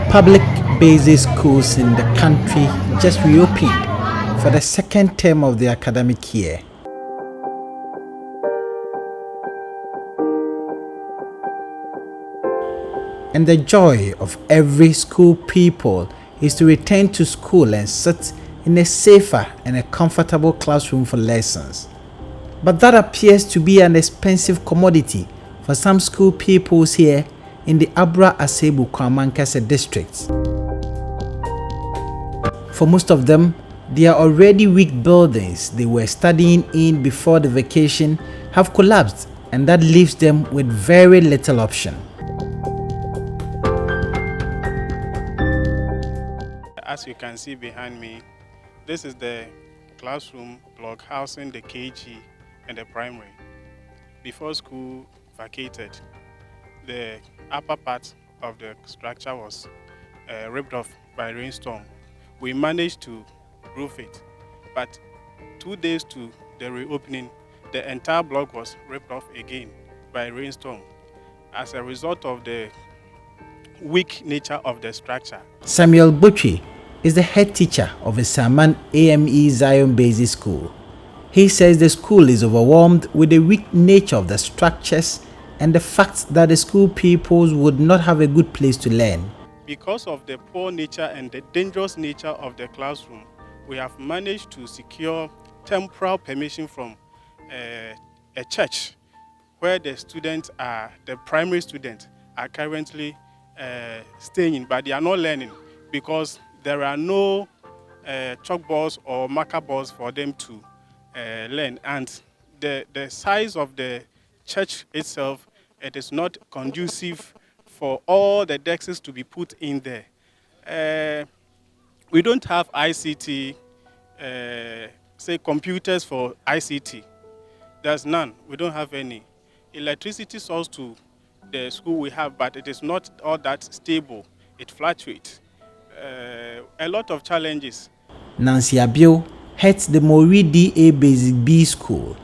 Public basic schools in the country just reopened for the second term of the academic year. And the joy of every school pupil is to return to school and sit in a safer and a comfortable classroom for lessons. But that appears to be an expensive commodity for some school pupils here in the Abura Asebu Kwamankese District. For most of them, their already weak buildings they were studying in before the vacation have collapsed, and that leaves them with very little option. As you can see behind me, this is the classroom block housing the KG and the primary. Before school vacated, the upper part of the structure was ripped off by rainstorm. We managed to roof it, but 2 days to the reopening, the entire block was ripped off again by rainstorm as a result of the weak nature of the structure. Samuel Butchie is the head teacher of Isaman AME Zion Basic School. He says the school is overwhelmed with the weak nature of the structures and the fact that the school pupils would not have a good place to learn. Because of the poor nature and the dangerous nature of the classroom, we have managed to secure temporal permission from a church where the students are, the primary students are currently staying, but they are not learning because there are no chalkboards or marker boards for them to learn. And the size of the church itself, it is not conducive for all the desks to be put in there. We don't have ICT, say computers for ICT. There's none. We don't have any. Electricity source to the school we have, but it is not all that stable. It fluctuates. A lot of challenges. Nancy Abio heads the Mori DA Basic B School.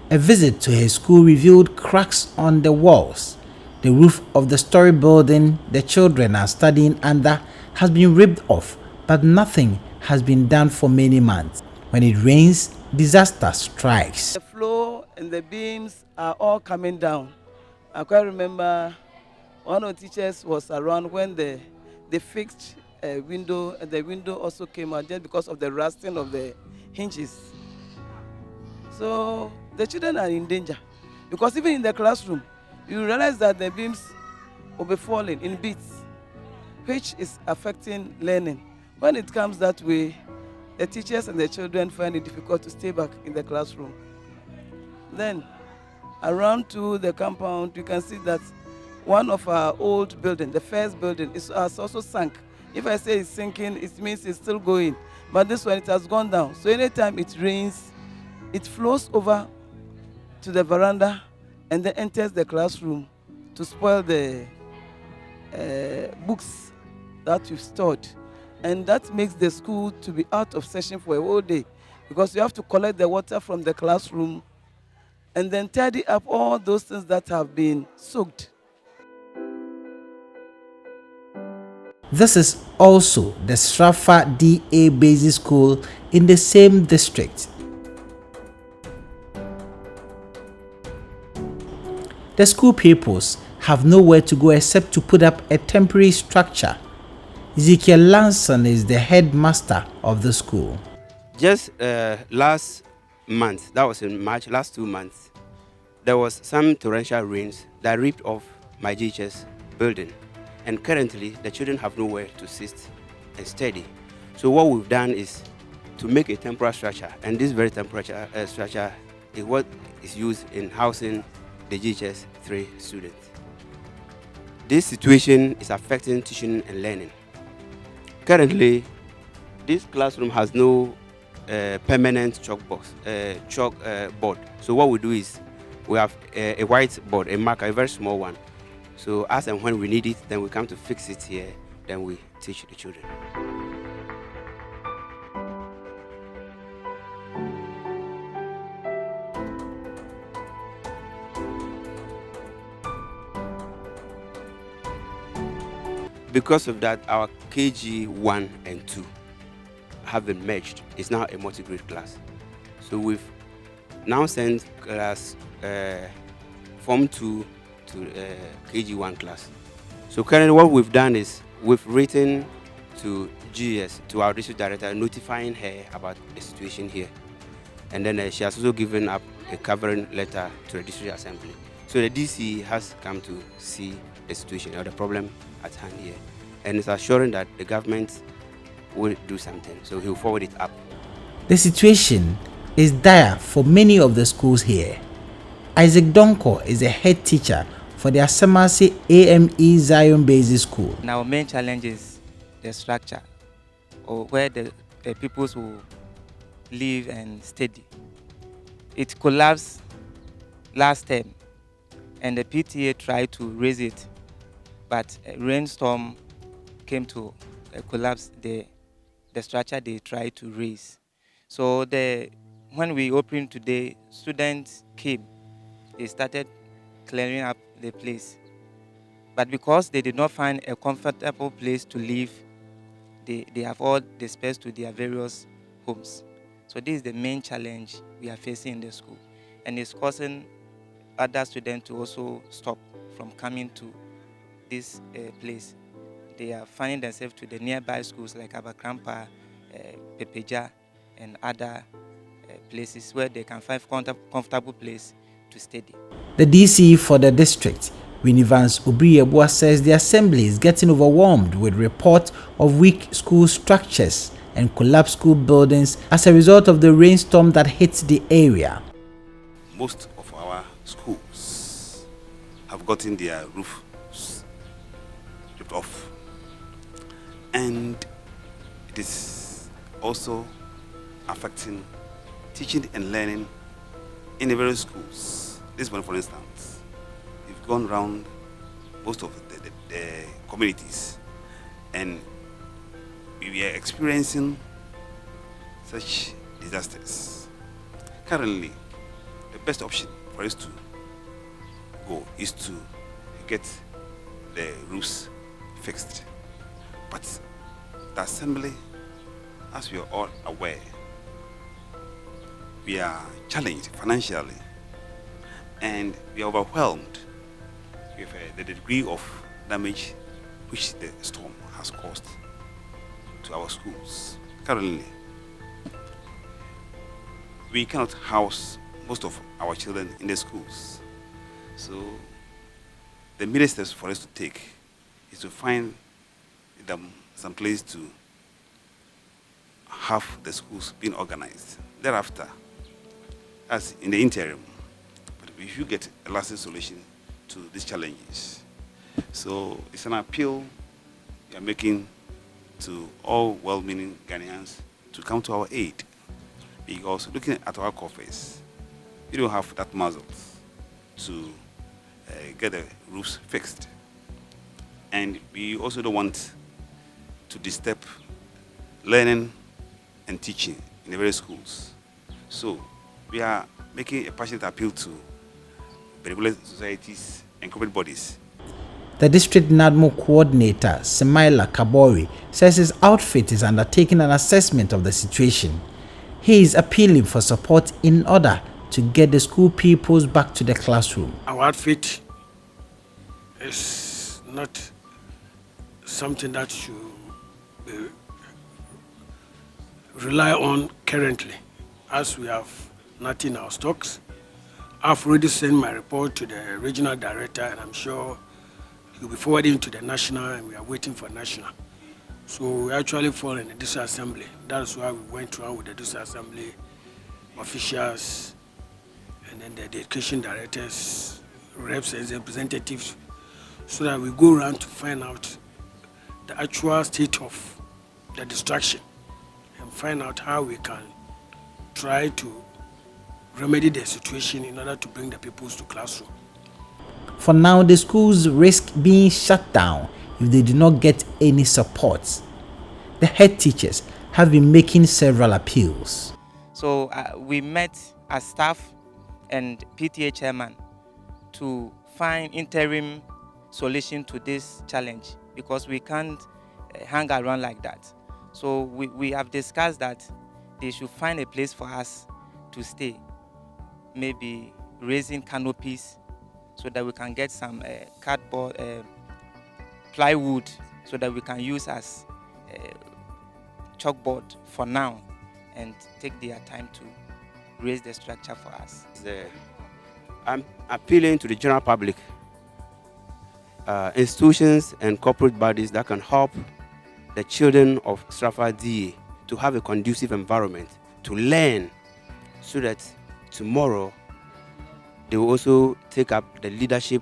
A visit to her school revealed cracks on the walls. The roof of the story building the children are studying under has been ripped off, but nothing has been done for many months. When it rains, disaster strikes. The floor and the beams are all coming down. I quite remember one of the teachers was around when they fixed a window, and the window also came out just because of the rusting of the hinges. So the children are in danger because even in the classroom, you realize that the beams will be falling in bits, which is affecting learning. When it comes that way, the teachers and the children find it difficult to stay back in the classroom. Then, around to the compound, you can see that one of our old buildings, the first building, has also sunk. If I say it's sinking, it means it's still going. But this one, it has gone down. So anytime it rains, it flows over to the veranda and then enters the classroom to spoil the books that you've stored. And that makes the school to be out of session for a whole day because you have to collect the water from the classroom and then tidy up all those things that have been soaked. This is also the Srafa DA Basic School in the same district. The school pupils have nowhere to go except to put up a temporary structure. Ezekiel Lanson is the headmaster of the school. Just last month, that was in March, last 2 months, there was some torrential rains that ripped off my GHS building. And currently, the children have nowhere to sit and study. So what we've done is to make a temporary structure, and this very temporary structure is what is used in housing the GHS 3 students. This situation is affecting teaching and learning. Currently, this classroom has no permanent chalkboard. So what we do is we have a whiteboard, a marker, a very small one. So as and when we need it, then we come to fix it here, then we teach the children. because of that, our KG 1 and 2 have been merged. It's now a multi-grade class. So we've now sent class Form 2 to KG 1 class. So currently what we've done is we've written to GS, to our district director, notifying her about the situation here. And then she has also given up a covering letter to the district assembly. So the DC has come to see the situation or the problem at hand here. And it's assuring that the government will do something. So he'll forward it up. The situation is dire for many of the schools here. Isaac Donko is the head teacher for the Asemase AME Zion Basic School. Our main challenge is the structure, or where the peoples will live and study. It collapsed last term, and the PTA tried to raise it, but a rainstorm came to collapse the structure they tried to raise. So when we opened today, students came. They started clearing up the place. But because they did not find a comfortable place to live, they have all dispersed to their various homes. So this is the main challenge we are facing in the school. And it's causing other students to also stop from coming to this place. They are finding themselves to the nearby schools like Abakrampa, Pepeja, and other places where they can find comfortable place to study. The DC for the district, Winivans Obriyebua, says the assembly is getting overwhelmed with reports of weak school structures and collapsed school buildings as a result of the rainstorm that hit the area. Most of our schools have gotten their roofs ripped off, and it is also affecting teaching and learning in the various schools. This one, for instance, we've gone around most of the communities, and we are experiencing such disasters. Currently, the best option for us to go is to get the roofs fixed. But the assembly, as we are all aware, we are challenged financially, and we are overwhelmed with the degree of damage which the storm has caused to our schools. Currently, we cannot house most of our children in the schools. So the immediate steps for us to take is to find them some place to have the schools being organized. Thereafter, as in the interim, but we should get a lasting solution to these challenges. So it's an appeal we are making to all well-meaning Ghanaians to come to our aid, because looking at our coffers, we don't have that muscle to get the roofs fixed. And we also don't want to disturb learning and teaching in the various schools. So we are making a passionate appeal to benevolent societies and corporate bodies. The district NADMO coordinator, Semaila Kabori, says his outfit is undertaking an assessment of the situation. He is appealing for support in order to get the school pupils back to the classroom. Our outfit is not something that should rely on currently, as we have nothing in our stocks. I've already sent my report to the regional director, and I'm sure he'll be forwarding to the national, and we are waiting for national. So we actually fall in the district assembly. That's why we went around with the district assembly officials, and then the education directors, reps and representatives, so that we go around to find out the actual state of the destruction and find out how we can try to remedy the situation in order to bring the pupils to classroom. For now, the schools risk being shut down if they do not get any support. The head teachers have been making several appeals. So we met as staff and PTA chairman to find interim solution to this challenge. because we can't hang around like that. So we have discussed that they should find a place for us to stay, maybe raising canopies so that we can get some cardboard, plywood, so that we can use as chalkboard for now and take their time to raise the structure for us. I'm appealing to the general public, institutions and corporate bodies that can help the children of Stratford DA to have a conducive environment to learn, so that tomorrow they will also take up the leadership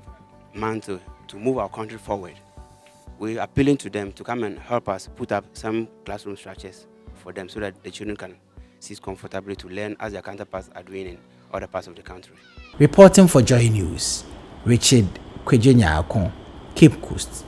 mantle to move our country forward. We're appealing to them to come and help us put up some classroom structures for them so that the children can sit comfortably to learn as their counterparts are doing in other parts of the country. Reporting for Joy News, Richard Kwadwo Nyarko, Cape Coast.